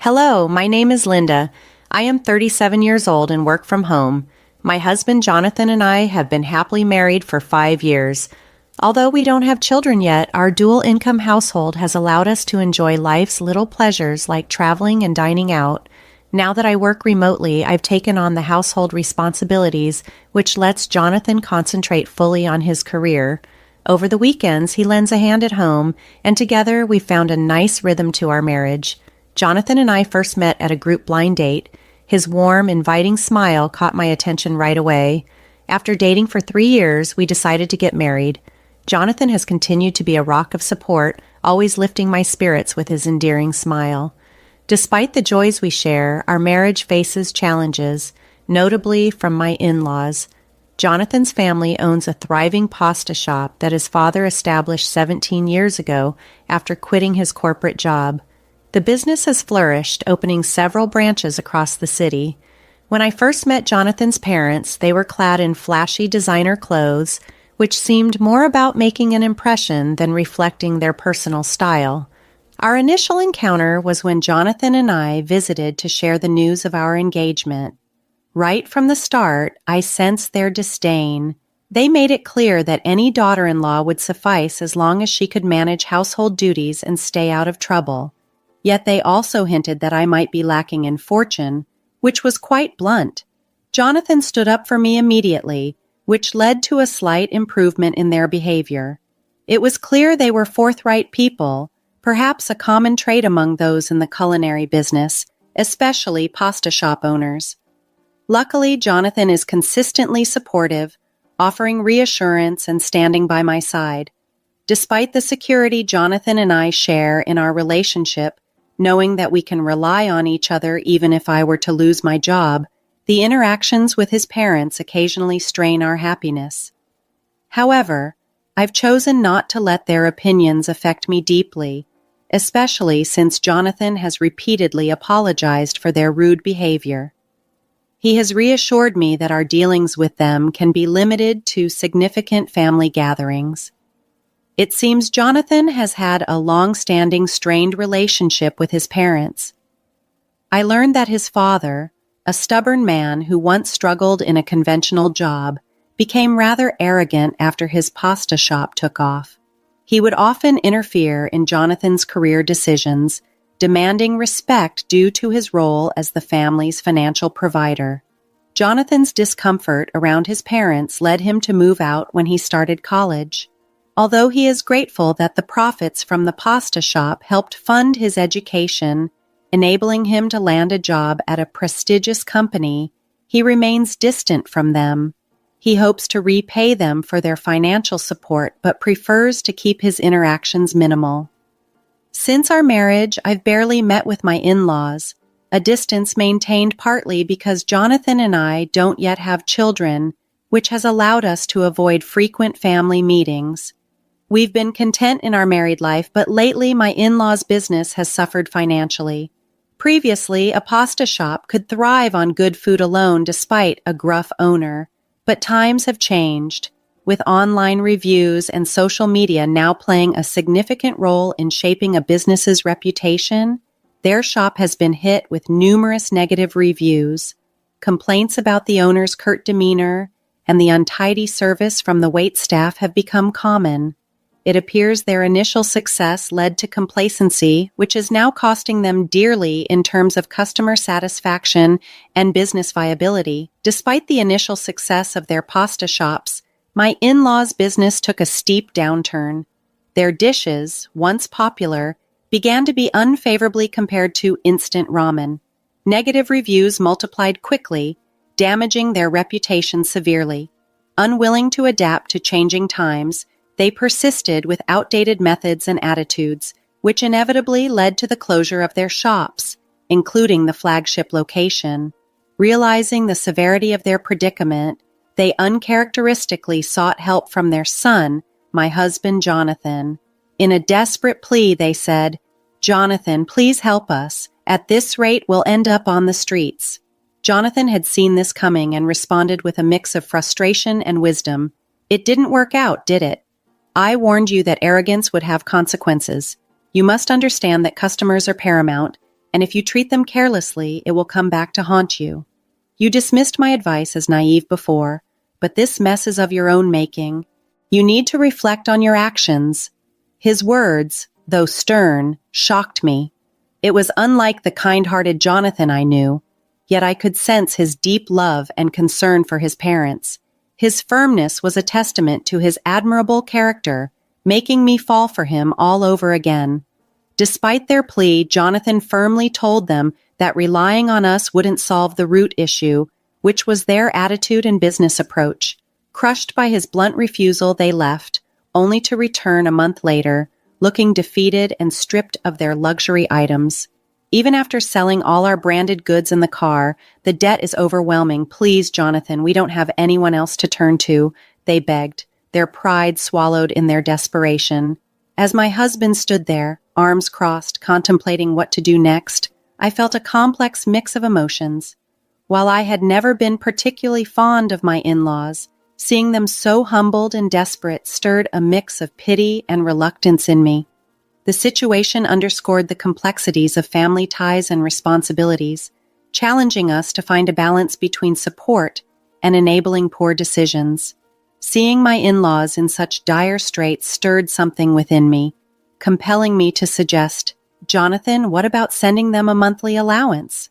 Hello, my name is Linda. I am 37 years old and work from home. My husband Jonathan and I have been happily married for 5 years. Although we don't have children yet, our dual-income household has allowed us to enjoy life's little pleasures like traveling and dining out. Now that I work remotely, I've taken on the household responsibilities, which lets Jonathan concentrate fully on his career. Over the weekends, he lends a hand at home, and together we found a nice rhythm to our marriage. Jonathan and I first met at a group blind date. His warm, inviting smile caught my attention right away. After dating for 3 years, we decided to get married. Jonathan has continued to be a rock of support, always lifting my spirits with his endearing smile. Despite the joys we share, our marriage faces challenges, notably from my in-laws. Jonathan's family owns a thriving pasta shop that his father established 17 years ago after quitting his corporate job. The business has flourished, opening several branches across the city. When I first met Jonathan's parents, they were clad in flashy designer clothes, which seemed more about making an impression than reflecting their personal style. Our initial encounter was when Jonathan and I visited to share the news of our engagement. Right from the start, I sensed their disdain. They made it clear that any daughter-in-law would suffice as long as she could manage household duties and stay out of trouble. Yet they also hinted that I might be lacking in fortune, which was quite blunt. Jonathan stood up for me immediately, which led to a slight improvement in their behavior. It was clear they were forthright people, perhaps a common trait among those in the culinary business, especially pasta shop owners. Luckily, Jonathan is consistently supportive, offering reassurance and standing by my side. Despite the security Jonathan and I share in our relationship, knowing that we can rely on each other even if I were to lose my job, the interactions with his parents occasionally strain our happiness. However, I've chosen not to let their opinions affect me deeply, especially since Jonathan has repeatedly apologized for their rude behavior. He has reassured me that our dealings with them can be limited to significant family gatherings. It seems Jonathan has had a long-standing strained relationship with his parents. I learned that his father, a stubborn man who once struggled in a conventional job, became rather arrogant after his pasta shop took off. He would often interfere in Jonathan's career decisions, demanding respect due to his role as the family's financial provider. Jonathan's discomfort around his parents led him to move out when he started college. Although he is grateful that the profits from the pasta shop helped fund his education, enabling him to land a job at a prestigious company, he remains distant from them. He hopes to repay them for their financial support, but prefers to keep his interactions minimal. Since our marriage, I've barely met with my in-laws, a distance maintained partly because Jonathan and I don't yet have children, which has allowed us to avoid frequent family meetings. We've been content in our married life, but lately my in-laws' business has suffered financially. Previously, a pasta shop could thrive on good food alone despite a gruff owner. But times have changed, with online reviews and social media now playing a significant role in shaping a business's reputation. Their shop has been hit with numerous negative reviews. Complaints about the owner's curt demeanor and the untidy service from the waitstaff have become common. It appears their initial success led to complacency, which is now costing them dearly in terms of customer satisfaction and business viability. Despite the initial success of their pasta shops, my in-laws' business took a steep downturn. Their dishes, once popular, began to be unfavorably compared to instant ramen. Negative reviews multiplied quickly, damaging their reputation severely. Unwilling to adapt to changing times, they persisted with outdated methods and attitudes, which inevitably led to the closure of their shops, including the flagship location. Realizing the severity of their predicament, they uncharacteristically sought help from their son, my husband Jonathan. In a desperate plea, they said, "Jonathan, please help us. At this rate, we'll end up on the streets." Jonathan had seen this coming and responded with a mix of frustration and wisdom. "It didn't work out, did it? I warned you that arrogance would have consequences. You must understand that customers are paramount, and if you treat them carelessly, it will come back to haunt you. You dismissed my advice as naive before, but this mess is of your own making. You need to reflect on your actions." His words, though stern, shocked me. It was unlike the kind-hearted Jonathan I knew, yet I could sense his deep love and concern for his parents. His firmness was a testament to his admirable character, making me fall for him all over again. Despite their plea, Jonathan firmly told them that relying on us wouldn't solve the root issue, which was their attitude and business approach. Crushed by his blunt refusal, they left, only to return a month later, looking defeated and stripped of their luxury items. "Even after selling all our branded goods in the car, the debt is overwhelming. Please, Jonathan, we don't have anyone else to turn to," they begged, their pride swallowed in their desperation. As my husband stood there, arms crossed, contemplating what to do next, I felt a complex mix of emotions. While I had never been particularly fond of my in-laws, seeing them so humbled and desperate stirred a mix of pity and reluctance in me. The situation underscored the complexities of family ties and responsibilities, challenging us to find a balance between support and enabling poor decisions. Seeing my in-laws in such dire straits stirred something within me, compelling me to suggest, "Jonathan, what about sending them a monthly allowance?"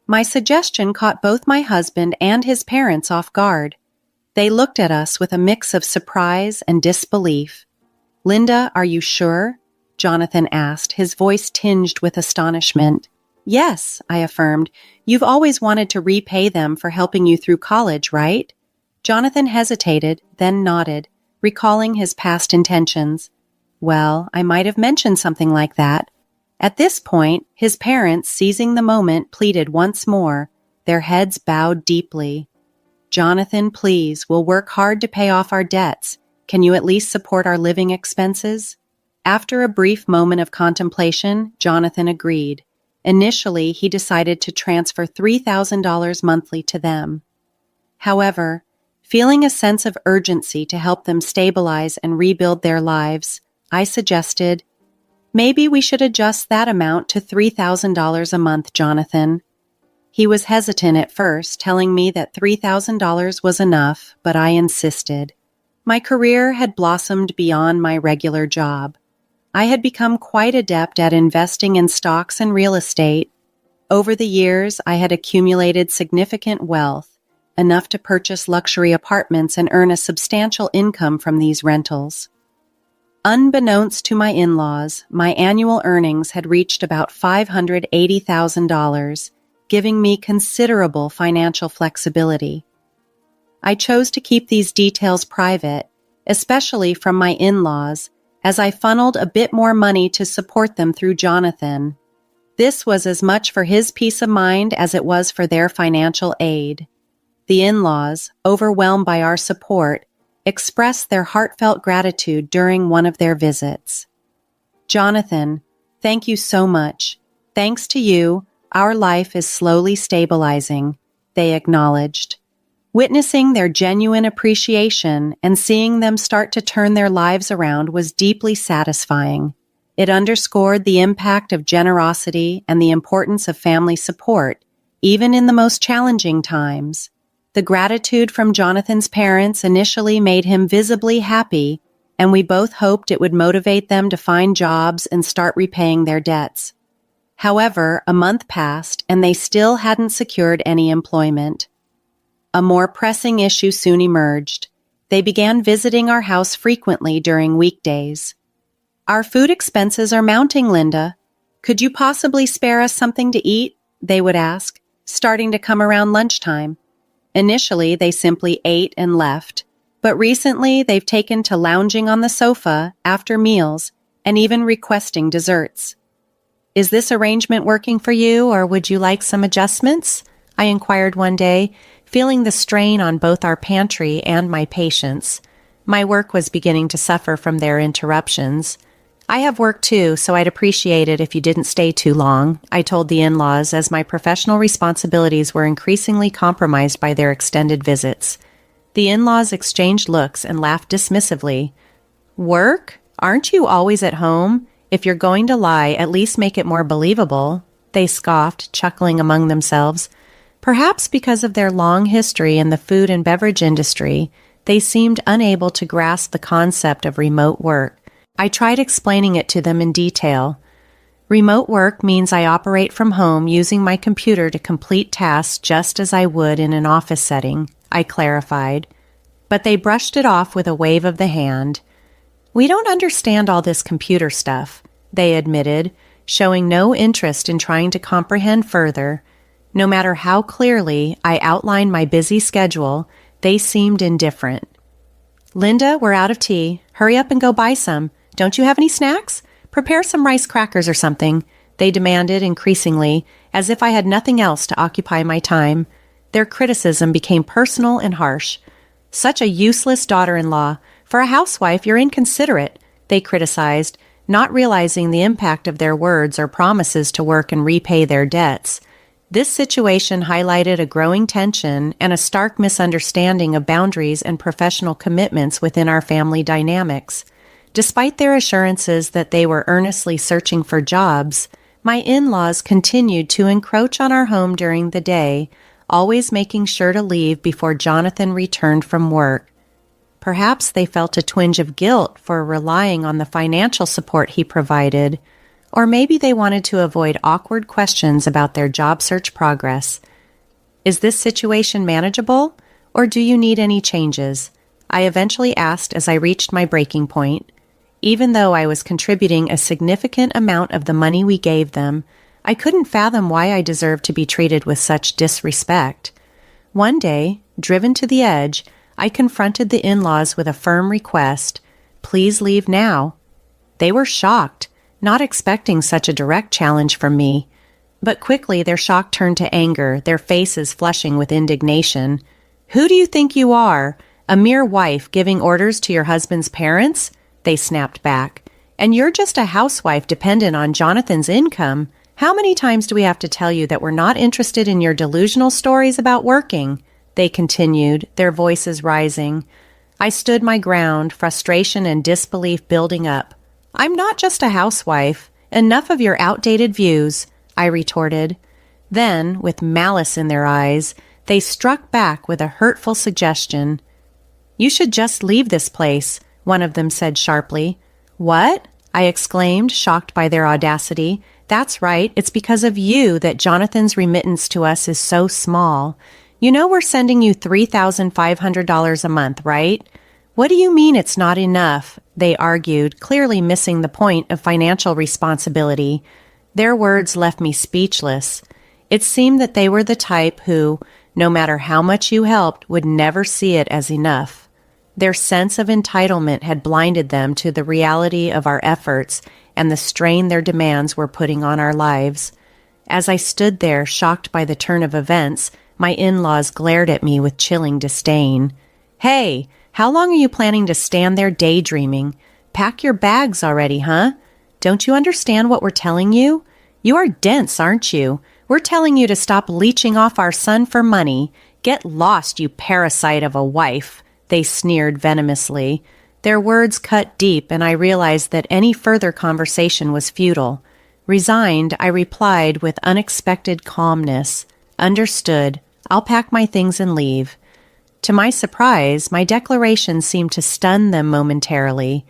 My suggestion caught both my husband and his parents off guard. They looked at us with a mix of surprise and disbelief. "Linda, are you sure?" Jonathan asked, his voice tinged with astonishment. "Yes," I affirmed. "You've always wanted to repay them for helping you through college, right?" Jonathan hesitated, then nodded, recalling his past intentions. "Well, I might have mentioned something like that." At this point, his parents, seizing the moment, pleaded once more, their heads bowed deeply. "Jonathan, please, we'll work hard to pay off our debts. Can you at least support our living expenses?" After a brief moment of contemplation, Jonathan agreed. Initially, he decided to transfer $3,000 monthly to them. However, feeling a sense of urgency to help them stabilize and rebuild their lives, I suggested, "Maybe we should adjust that amount to $3,000 a month, Jonathan." He was hesitant at first, telling me that $3,000 was enough, but I insisted. My career had blossomed beyond my regular job. I had become quite adept at investing in stocks and real estate. Over the years, I had accumulated significant wealth, enough to purchase luxury apartments and earn a substantial income from these rentals. Unbeknownst to my in-laws, my annual earnings had reached about $580,000, giving me considerable financial flexibility. I chose to keep these details private, especially from my in-laws, as I funneled a bit more money to support them through Jonathan. This was as much for his peace of mind as it was for their financial aid. The in-laws, overwhelmed by our support, expressed their heartfelt gratitude during one of their visits. "Jonathan, thank you so much. Thanks to you, our life is slowly stabilizing," they acknowledged. Witnessing their genuine appreciation and seeing them start to turn their lives around was deeply satisfying. It underscored the impact of generosity and the importance of family support, even in the most challenging times. The gratitude from Jonathan's parents initially made him visibly happy, and we both hoped it would motivate them to find jobs and start repaying their debts. However, a month passed, and they still hadn't secured any employment. A more pressing issue soon emerged. They began visiting our house frequently during weekdays. "Our food expenses are mounting, Linda. Could you possibly spare us something to eat?" they would ask, starting to come around lunchtime. Initially, they simply ate and left, but recently they've taken to lounging on the sofa after meals and even requesting desserts. "Is this arrangement working for you, or would you like some adjustments?" I inquired one day, feeling the strain on both our pantry and my patients. My work was beginning to suffer from their interruptions. "I have work too, so I'd appreciate it if you didn't stay too long," I told the in-laws as my professional responsibilities were increasingly compromised by their extended visits. The in-laws exchanged looks and laughed dismissively. "Work? Aren't you always at home? If you're going to lie, at least make it more believable." they scoffed, chuckling among themselves. Perhaps because of their long history in the food and beverage industry, they seemed unable to grasp the concept of remote work. I tried explaining it to them in detail. Remote work means I operate from home using my computer to complete tasks just as I would in an office setting, I clarified. But they brushed it off with a wave of the hand. We don't understand all this computer stuff, they admitted, showing no interest in trying to comprehend further. No matter how clearly I outlined my busy schedule, they seemed indifferent. Linda, we're out of tea. Hurry up and go buy some. Don't you have any snacks? Prepare some rice crackers or something, they demanded increasingly, as if I had nothing else to occupy my time. Their criticism became personal and harsh. Such a useless daughter-in-law. For a housewife, you're inconsiderate, they criticized, not realizing the impact of their words or promises to work and repay their debts. This situation highlighted a growing tension and a stark misunderstanding of boundaries and professional commitments within our family dynamics. Despite their assurances that they were earnestly searching for jobs, my in-laws continued to encroach on our home during the day, always making sure to leave before Jonathan returned from work. Perhaps they felt a twinge of guilt for relying on the financial support he provided, or maybe they wanted to avoid awkward questions about their job search progress. Is this situation manageable, or do you need any changes? I eventually asked as I reached my breaking point. Even though I was contributing a significant amount of the money we gave them, I couldn't fathom why I deserved to be treated with such disrespect. One day, driven to the edge, I confronted the in-laws with a firm request, "Please leave now." They were shocked, not expecting such a direct challenge from me. But quickly their shock turned to anger, their faces flushing with indignation. "Who do you think you are? A mere wife giving orders to your husband's parents?" They snapped back. "And you're just a housewife dependent on Jonathan's income. How many times do we have to tell you that we're not interested in your delusional stories about working?" They continued, their voices rising. I stood my ground, frustration and disbelief building up. "I'm not just a housewife. Enough of your outdated views," I retorted. Then, with malice in their eyes, they struck back with a hurtful suggestion. "You should just leave this place," one of them said sharply. "What?" I exclaimed, shocked by their audacity. "That's right. It's because of you that Jonathan's remittance to us is so small. You know we're sending you $3,500 a month, right?" "What do you mean it's not enough?" they argued, clearly missing the point of financial responsibility. Their words left me speechless. It seemed that they were the type who, no matter how much you helped, would never see it as enough. Their sense of entitlement had blinded them to the reality of our efforts and the strain their demands were putting on our lives. As I stood there, shocked by the turn of events, my in-laws glared at me with chilling disdain. "Hey, how long are you planning to stand there daydreaming? Pack your bags already, huh? Don't you understand what we're telling you? You are dense, aren't you? We're telling you to stop leeching off our son for money. Get lost, you parasite of a wife," they sneered venomously. Their words cut deep, and I realized that any further conversation was futile. Resigned, I replied with unexpected calmness. "Understood. I'll pack my things and leave." To my surprise, my declaration seemed to stun them momentarily.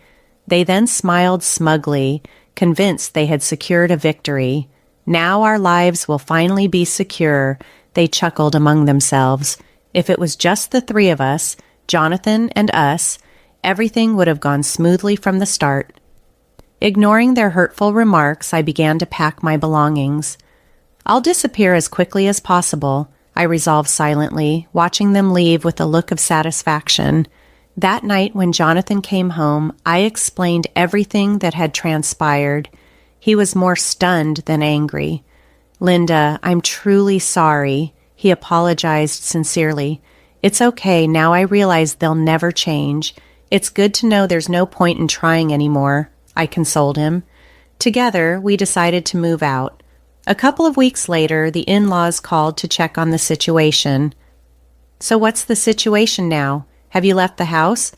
They then smiled smugly, convinced they had secured a victory. "Now our lives will finally be secure," they chuckled among themselves. If it was just the three of us, Jonathan and us, everything would have gone smoothly from the start. Ignoring their hurtful remarks, I began to pack my belongings. "I'll disappear as quickly as possible," I resolved silently, watching them leave with a look of satisfaction. That night when Jonathan came home, I explained everything that had transpired. He was more stunned than angry. "Linda, I'm truly sorry," he apologized sincerely. "It's okay, now I realize they'll never change. It's good to know there's no point in trying anymore," I consoled him. Together, we decided to move out. A couple of weeks later, the in-laws called to check on the situation. "So what's the situation now? Have you left the house?"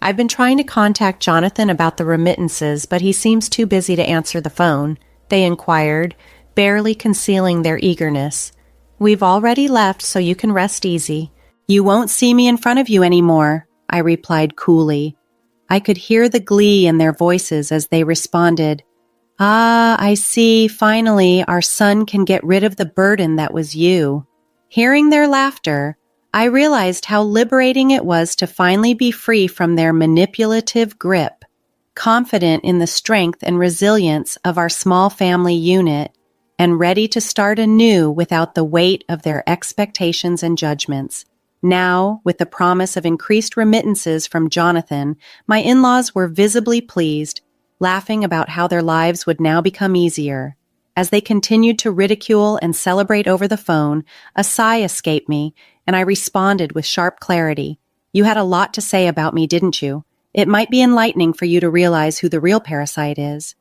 "I've been trying to contact Jonathan about the remittances, but he seems too busy to answer the phone," they inquired, barely concealing their eagerness. "We've already left, so you can rest easy." "You won't see me in front of you anymore," I replied coolly. I could hear the glee in their voices as they responded, "Ah, I see, finally, our son can get rid of the burden that was you." Hearing their laughter, I realized how liberating it was to finally be free from their manipulative grip, confident in the strength and resilience of our small family unit, and ready to start anew without the weight of their expectations and judgments. Now, with the promise of increased remittances from Jonathan, my in-laws were visibly pleased, laughing about how their lives would now become easier. As they continued to ridicule and celebrate over the phone, a sigh escaped me, and I responded with sharp clarity. "You had a lot to say about me, didn't you? It might be enlightening for you to realize who the real parasite is."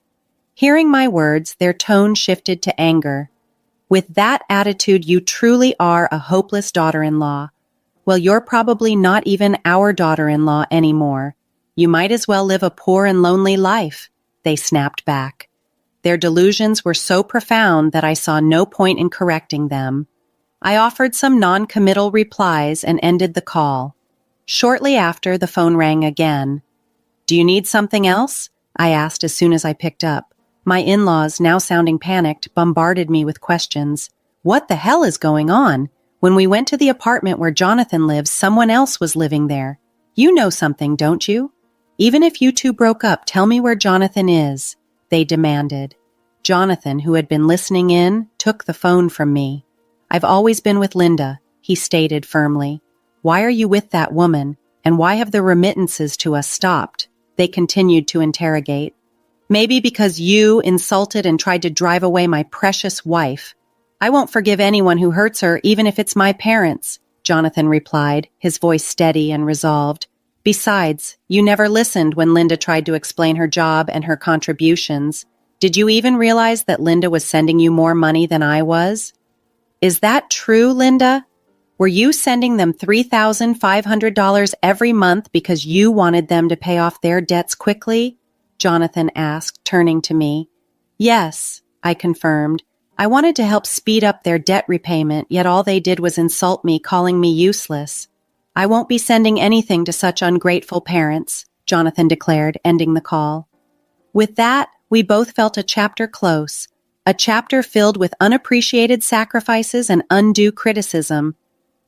Hearing my words, their tone shifted to anger. "With that attitude, you truly are a hopeless daughter-in-law. Well, you're probably not even our daughter-in-law anymore. You might as well live a poor and lonely life," they snapped back. Their delusions were so profound that I saw no point in correcting them. I offered some non-committal replies and ended the call. Shortly after, the phone rang again. "Do you need something else?" I asked as soon as I picked up. My in-laws, now sounding panicked, bombarded me with questions. "What the hell is going on? When we went to the apartment where Jonathan lives, someone else was living there. You know something, don't you? Even if you two broke up, tell me where Jonathan is," they demanded. Jonathan, who had been listening in, took the phone from me. "I've always been with Linda," he stated firmly. "Why are you with that woman? And why have the remittances to us stopped?" They continued to interrogate. "Maybe because you insulted and tried to drive away my precious wife. I won't forgive anyone who hurts her, even if it's my parents," Jonathan replied, his voice steady and resolved. "Besides, you never listened when Linda tried to explain her job and her contributions. Did you even realize that Linda was sending you more money than I was?" "Is that true, Linda? Were you sending them $3,500 every month because you wanted them to pay off their debts quickly?" Jonathan asked, turning to me. "Yes," I confirmed. "I wanted to help speed up their debt repayment, yet all they did was insult me, calling me useless." "I won't be sending anything to such ungrateful parents," Jonathan declared, ending the call. With that, we both felt a chapter close, a chapter filled with unappreciated sacrifices and undue criticism.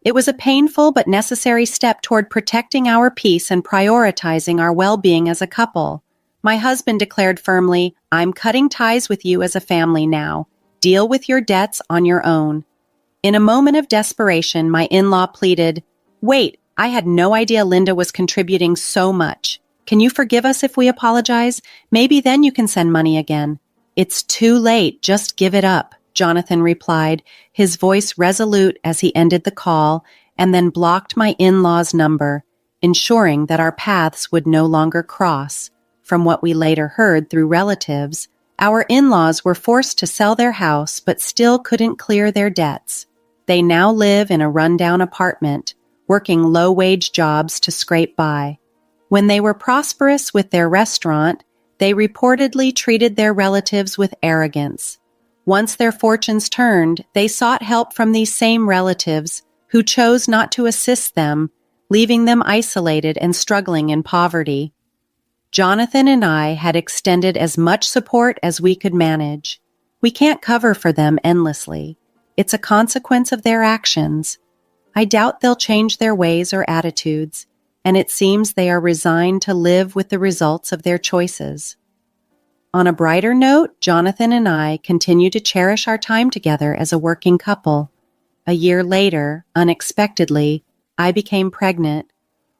It was a painful but necessary step toward protecting our peace and prioritizing our well-being as a couple. My husband declared firmly, "I'm cutting ties with you as a family now. Deal with your debts on your own." In a moment of desperation, my in-law pleaded, "Wait, I had no idea Linda was contributing so much. Can you forgive us if we apologize? Maybe then you can send money again." "It's too late, just give it up," Jonathan replied, his voice resolute as he ended the call, and then blocked my in-law's number, ensuring that our paths would no longer cross. From what we later heard through relatives, our in-laws were forced to sell their house but still couldn't clear their debts. They now live in a rundown apartment, working low-wage jobs to scrape by. When they were prosperous with their restaurant, they reportedly treated their relatives with arrogance. Once their fortunes turned, they sought help from these same relatives, who chose not to assist them, leaving them isolated and struggling in poverty. Jonathan and I had extended as much support as we could manage. We can't cover for them endlessly. It's a consequence of their actions. I doubt they'll change their ways or attitudes, and it seems they are resigned to live with the results of their choices. On a brighter note, Jonathan and I continue to cherish our time together as a working couple. A year later, unexpectedly, I became pregnant.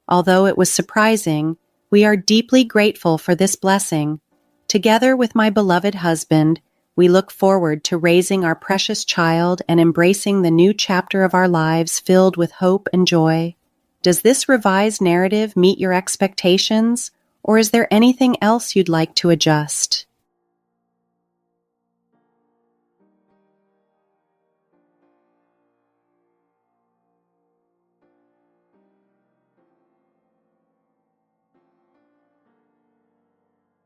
Although it was surprising, we are deeply grateful for this blessing. Together with my beloved husband, we look forward to raising our precious child and embracing the new chapter of our lives filled with hope and joy. Does this revised narrative meet your expectations, or is there anything else you'd like to adjust?